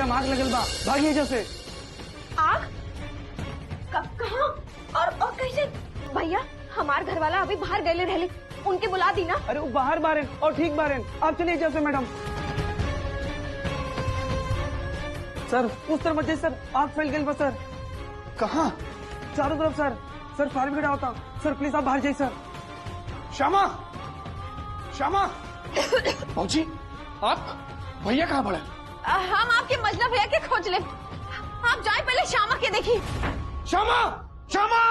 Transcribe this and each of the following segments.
Madam आग लगल बा, भागिए जैसे। आग? कहाँ और कैसे? भैया हमार घर वाला अभी बाहर गए रहले, उनके बुला दी ना। अरे वो बाहर बारेन और ठीक बारेन, आप चलिए जैसे मैडम। सर उस तरफ मत सर, आग फैल गई बा सर। कहाँ? चारों तरफ सर। सर फायर ब्रिगेड होता सर, प्लीज आप बाहर जाइए सर। श्यामा, श्यामा। पहुंची? आप भैया कहाँ पड़े? हम आपके मजला भैया के खोज ले, आप जाए पहले श्यामा के देखी। श्यामा, श्यामा।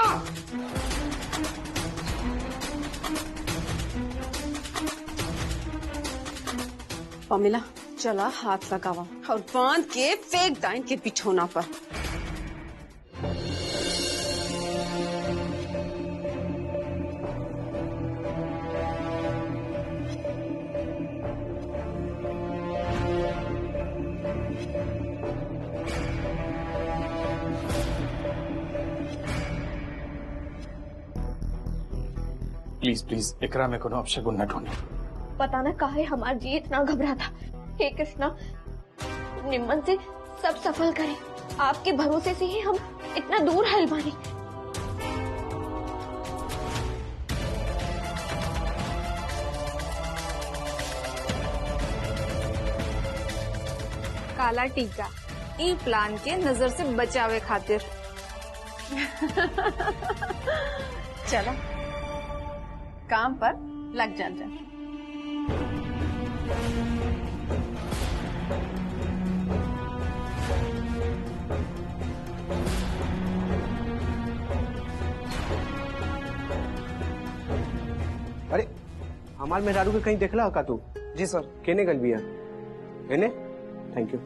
पमिला चला हाथ लगावा और बांध के फेंक दाइन के बिछोना पर। प्लीज प्लीज एकरा में कोनो अपशगुन न ढूंढे। पता न काहे हमार जी इतना घबरा था। हे कृष्णा, निम्मन से सब सफल करे, आपके भरोसे से ही हम इतना दूर हल बानी। काला टीका ई प्लान के नजर से बचावे खातिर। चला काम पर लग जा। अरे हमार मेहरारू के कहीं देखला का तू? जी सर। केने गल बिया? एने? Thank you.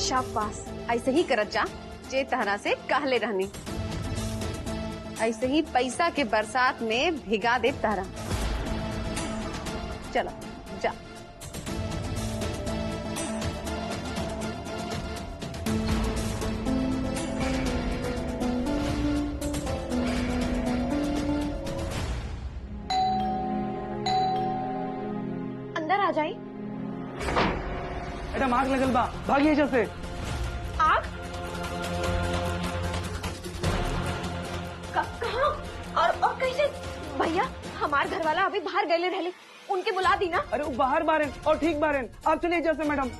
शाबाश, ऐसे ही करत जा जे तहरा से कहले रहनी। ऐसे ही पैसा के बरसात में भिगा दे तहरा। चलो जा। अंदर आ जाए। मैडम आग लगल बा, भागिए जैसे। आग? कहाँ और कैसे? भैया हमार घर वाला अभी बाहर गए रहले, उनके बुला दी ना। अरे वो बाहर बारेन और ठीक बारेन, आप चलिए जैसे मैडम।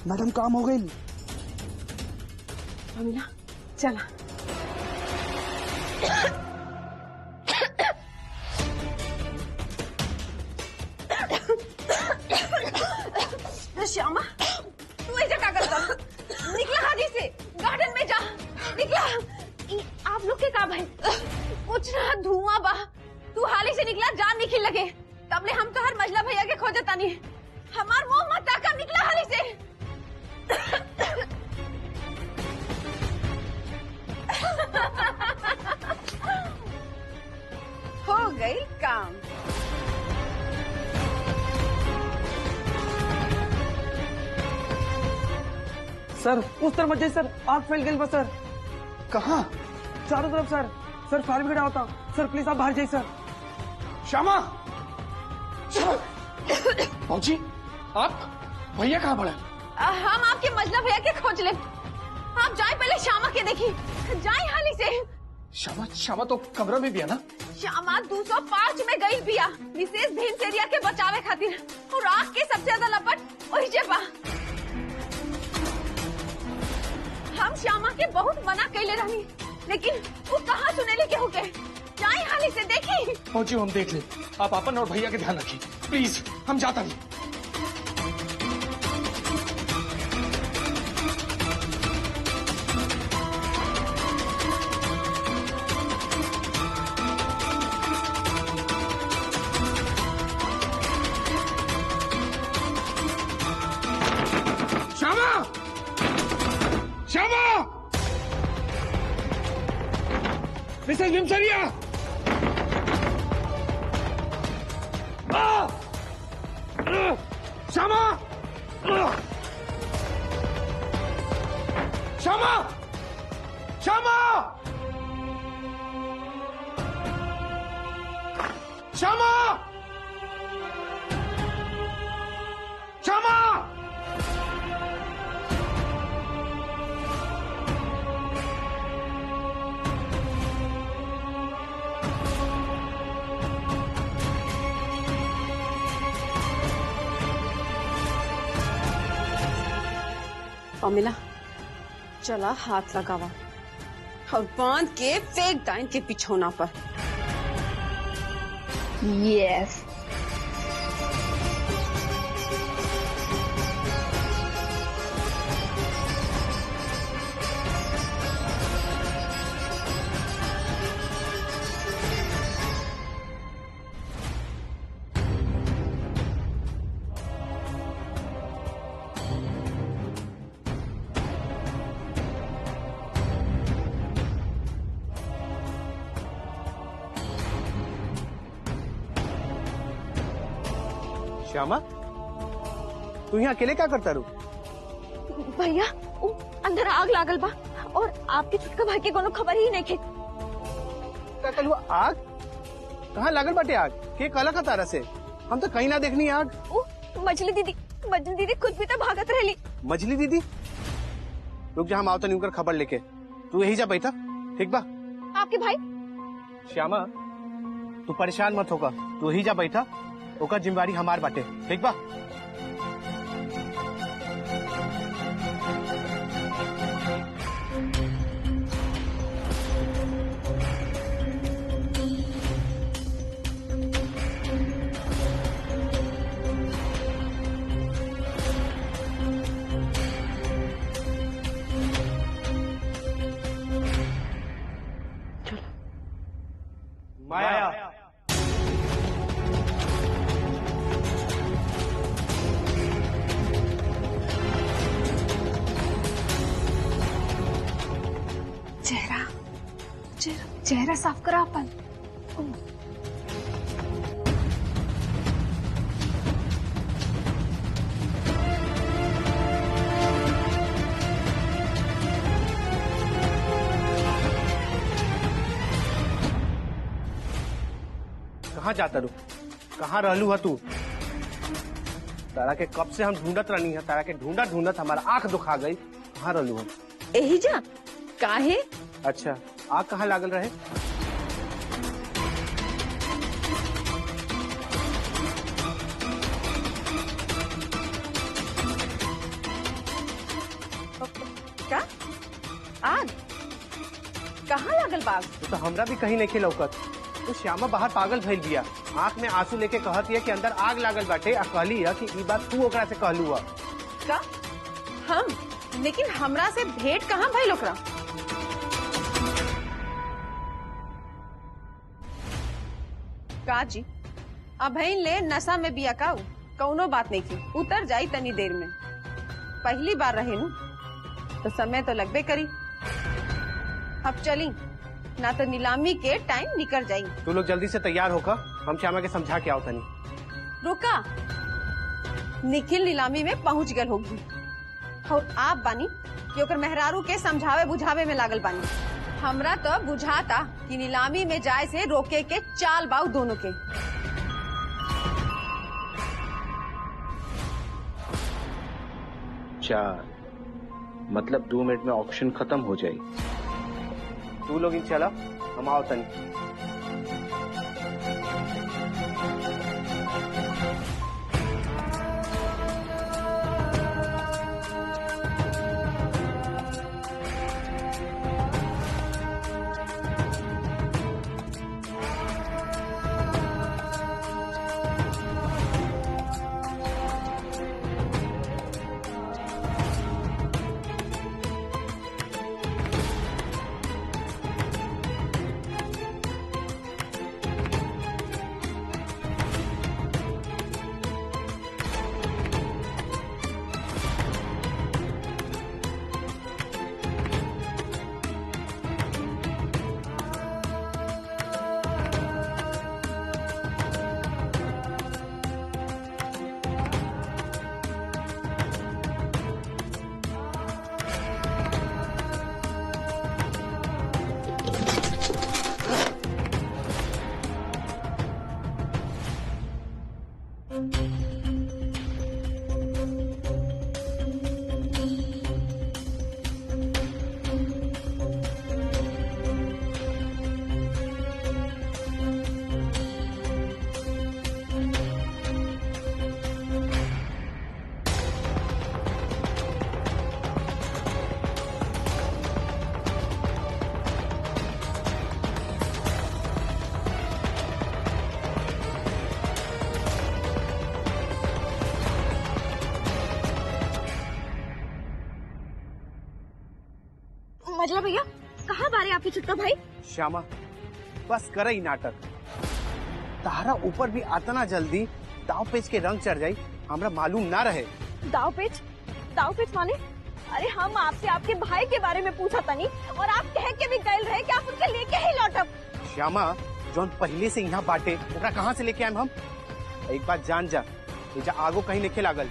मैडम काम हो गई। पमिला चला। श्यामा तू ऐसे क्या करता? निकला हाजी से, गार्डन में जा। निकला। आप लोग के काम है? कुछ ना, धुआं बा। तू हाली से निकला, जान निकल लगे। तबले हम तो हर मजला भैया के खोजता नहीं। हमार मुंह मत ताका, निकला हाली से। हो गई काम। सर उस तरफ मत सर, आग फैल गई बा सर। कहाँ? चारों तरफ सर। सर फायर ब्रिगेड होता सर, प्लीज आप बाहर जाइए सर। श्यामा, पहुंची? आप भैया कहाँ पड़े? हम आपके मजला भैया के खोज ले, आप जाए पहले श्यामा के देखी। जाए हाली से। श्यामा, श्यामा तो कमरा में भी है ना? श्यामा 205 में गई बिया, विशेष भीम एरिया के बचावे खातिर। और आग के सबसे ज्यादा लपट वही जेबा। हम श्यामा के बहुत मना कैले रहनी, लेकिन वो कहाँ सुनेले के होके। जाए हाली से देखी। पहुंची, हम देख ले। आप अपन और भैया के ध्यान रखिए प्लीज, हम जाता नहीं। श्यामा, श्यामा, मिसेस भीमसरिया। श्यामा, श्यामा, श्यामा, श्यामा! श्यामा! अमिला चला हाथ लगावा और बांध के फेंक डाइन के पिछौना पर। यस। श्यामा, तू यहाँ अकेले क्या करता रू? भैया अंदर आग लागल बा और आपके छुटका भाई के कोनो खबर ही नहीं खे। क्या कल हुआ? आग कहाँ लागल बाटे? आग के कला का तारा से हम तो कहीं ना देखनी आग। मछली दीदी खुद भी तो भागत रहली। मछली दीदी रुक जा, हम आओ तो उनकर खबर लेके। तू यही जा बैठा, ठीक बा? आपके भाई? श्यामा तू परेशान मत होगा, तू यही जा बैठा, ओकर जिम्मेवारी हमार बाटे, ठीक बा? माया चेहरा साफ करा अपन। कहाँ जाता रू? कहाँ रहलू है तू? तारा के कब से हम ढूंढत रहनी है, तारा के ढूंढत ढूंढत हमारा आंख दुखा गई। कहाँ रहलू है? यही जा काहे? अच्छा, आग कहाँ लागल रहे? क्या आग कहाँ लागल बाग? तो हमरा भी कहीं नहीं खिलौकत। तो श्यामा बाहर पागल भइल बिया, आंख में आंसू लेके कहती है कि अंदर आग लागल बाटे। आ कहली है कि ई बात तू ओकरा से कहलू है। का हम? लेकिन हमरा से भेंट कहाँ भइल ओकरा? का जी अब ले नशा में बिया का? कौनो बात नहीं की, उतर जाई तनी देर में। पहली बार रहे नु तो समय तो लगबे करी। अब चली ना तो नीलामी के टाइम निकल जाई। तू लोग जल्दी से तैयार होकर हम श्यामा के समझा के आओ तनी। रुका, निखिल नीलामी में पहुंच गल होगी और आप बानी कि ओकर मेहरारू के समझावे बुझावे में लागल बानी। हमरा तो बुझाता कि नीलामी में जाए से रोके के चाल बाऊ दोनों के। चार मतलब 2 मिनट में ऑक्शन खत्म हो जाए। तू लोग इन चला, हम आओ तनी। छुट्टा भैया कहाँ बारे आपकी छुट्टा भाई? श्यामा बस कर ही नाटक। तारा ऊपर भी आतना जल्दी दाव पेच के रंग चढ़ जाई हमरा मालूम ना रहे। दाव पेच माने? अरे हम आपसे आपके भाई के बारे में पूछा तनी और आप कह के भी गए रहे कि आप उनके लेके ही लौटब। श्यामा जौन पहले से यहाँ बाटे ओकरा कहाँ से लेके आए हम? एक बात जान जा, एजा आगो कहीं नहीं लागल।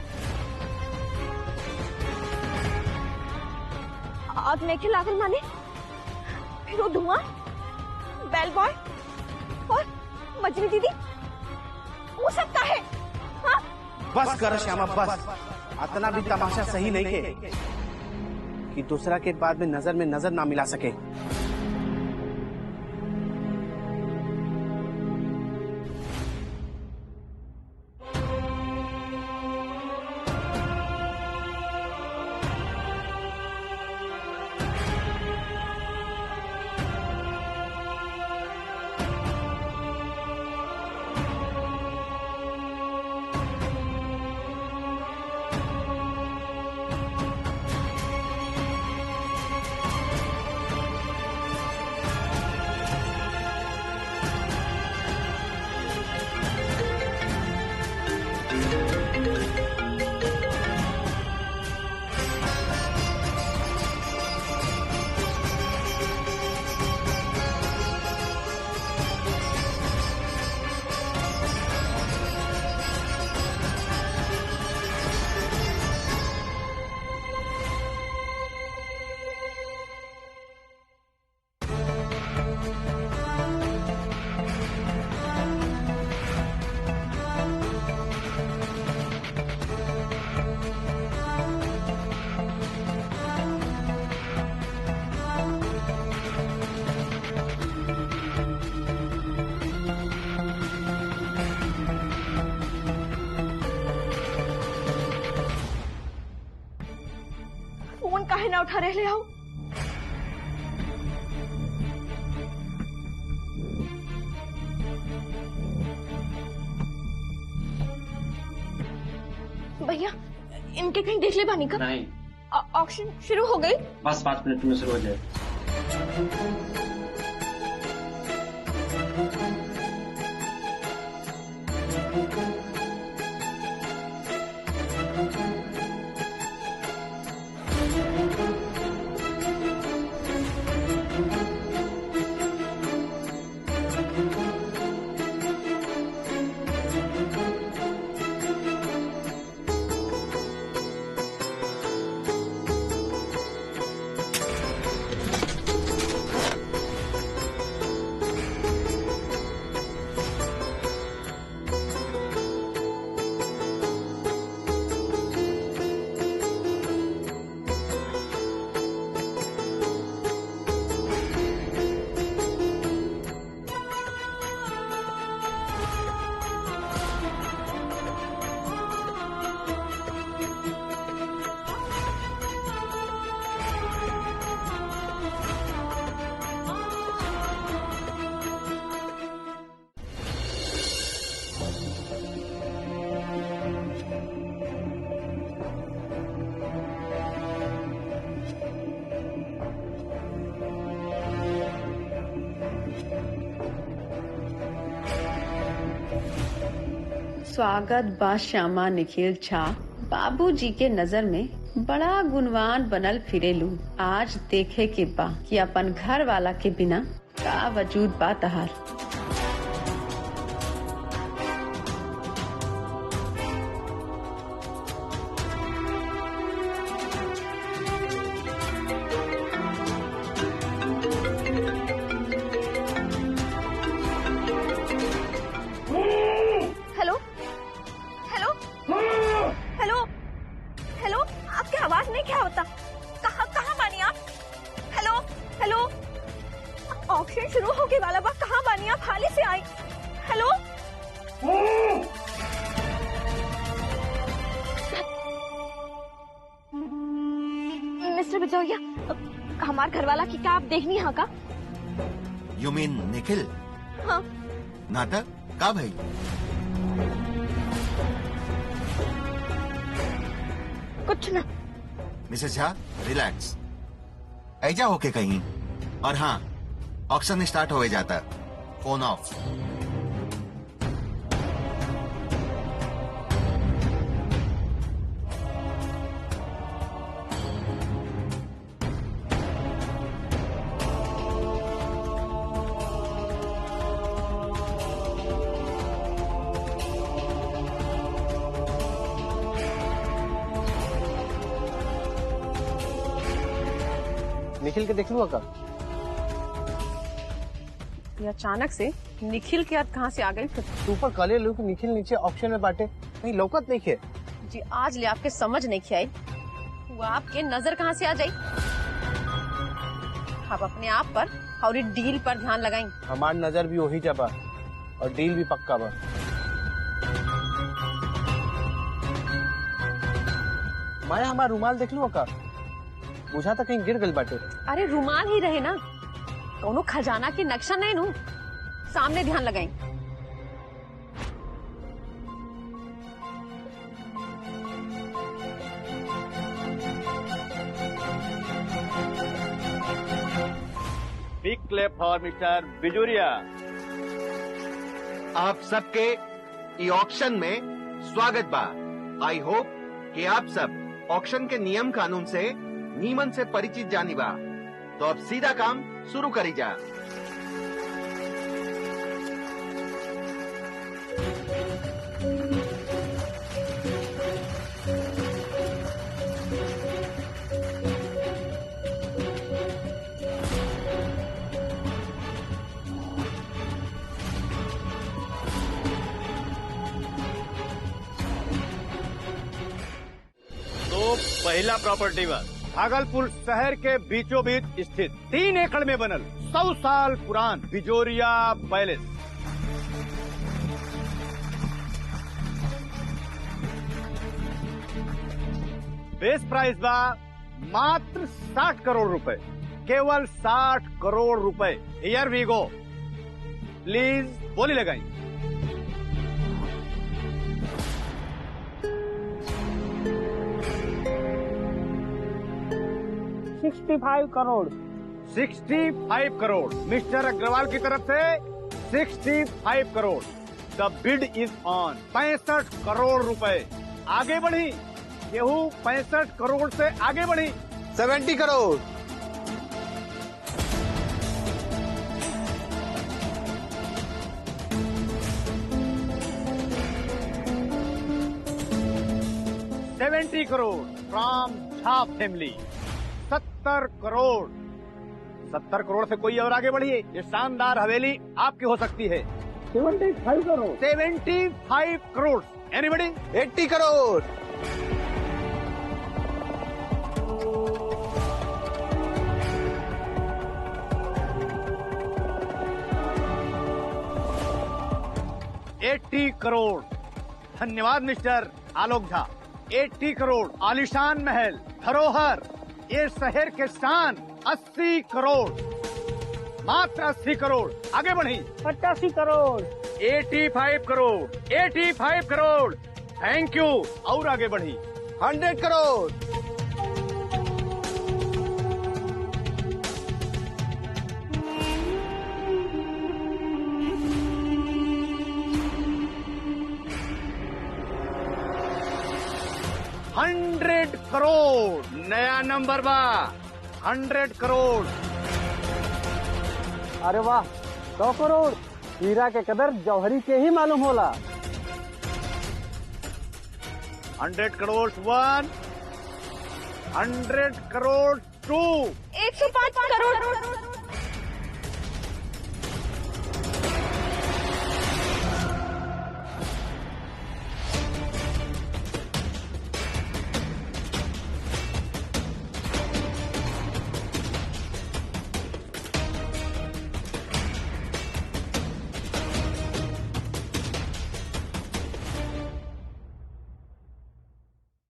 आग नहीं लागल माने? फिर वो धुआं, बेल बॉय और मजनी दीदी वो सब का है? हाँ? बस कर श्यामा बस, अतना भी तमाशा सही नहीं के कि दूसरा के बाद में नजर ना मिला सके। काहे ना उठा रहे ले आओ। भैया इनके कहीं देख ले बानी का? नहीं। ऑक्शन शुरू हो गई? बस 5 मिनट में शुरू हो जाए। स्वागत बा श्यामा निखिल छा। बाबूजी के नजर में बड़ा गुणवान बनल फिरेलू। आज देखे के बा कि अपन घर वाला के बिना का वजूद बा तहार। हेलो आपकी आवाज नहीं क्या होता? कहाँ बानी आप? हेलो ऑक्शन शुरू होके वाला बा, कहाँ बानी आप? हाली से आई। हेलो मिस्टर बिजौया, हमार घर वाला की क्या आप देखनी है का? यू मीन निखिल? हाँ। नाटक का भाई? कुछ ना। Mrs Jha relax. ऐजा होके कहीं। और हाँ, ऑक्शन स्टार्ट हो जाता, फोन ऑफ। निखिल के देख लूँ का? ये अचानक से निखिल के हाथ कहाँ से आ गई फिर? ऊपर कले लो कि निखिल नीचे ऑप्शन में बांटे, कहीं लौकत नहीं है। जी आज ले आपके समझ नहीं आई, वो आपके नजर कहाँ से आ जाई? आप अपने आप पर और ये डील पर ध्यान लगाएं। हमार नजर भी वही जबा और डील भी पक्का बा। माया हमार रुमाल देख लू का? बुझा था कहीं गिर गल बाटे। अरे रुमाल ही रहे ना, कौनो खजाना की नक्शा नहीं नू, सामने ध्यान लगाएं। Big clap for mister Bijuria. आप सबके ई ऑक्शन में स्वागत बा। आई होप कि आप सब ऑक्शन के नियम कानून से नीमन से परिचित जानी बा। तो अब सीधा काम शुरू करी जा। तो पहला प्रॉपर्टी बा भागलपुर शहर के बीचों बीच स्थित 3 एकड़ में बनल 100 साल पुरान बिजोरिया पैलेस। बेस प्राइस बा मात्र 60 करोड़ रुपए, केवल 60 करोड़ रुपए। हियर वी गो, प्लीज बोली लगाई। 65 करोड़। 65 करोड़ मिस्टर अग्रवाल की तरफ से 65 करोड़। द बिड इज ऑन। 65 करोड़ रुपए। आगे बढ़ी, गेहूं 65 करोड़ से आगे बढ़ी। 70 करोड़। $70 crore from Jha family. 70 करोड़। 70 करोड़ से कोई और आगे बढ़िए, ये शानदार हवेली आपकी हो सकती है। 75 करोड़। 75 करोड़। एनीबडी? 80 करोड़। $80 करोड़। धन्यवाद मिस्टर आलोक झा। 80 करोड़ आलिशान महल, धरोहर, ये शहर के शान। 80 करोड़, मात्र 80 करोड़। आगे बढ़ी। 85 करोड़। 85 करोड़। 85 करोड़। Thank you. और आगे बढ़ी। 100 करोड़। $100 करोड़। नया नंबर बा। 100 करोड़। अरे वाह, 100 करोड़। हीरा के कदर जौहरी के ही मालूम होला। 100 करोड़ 1, 100 करोड़ 2, 105 करोड़।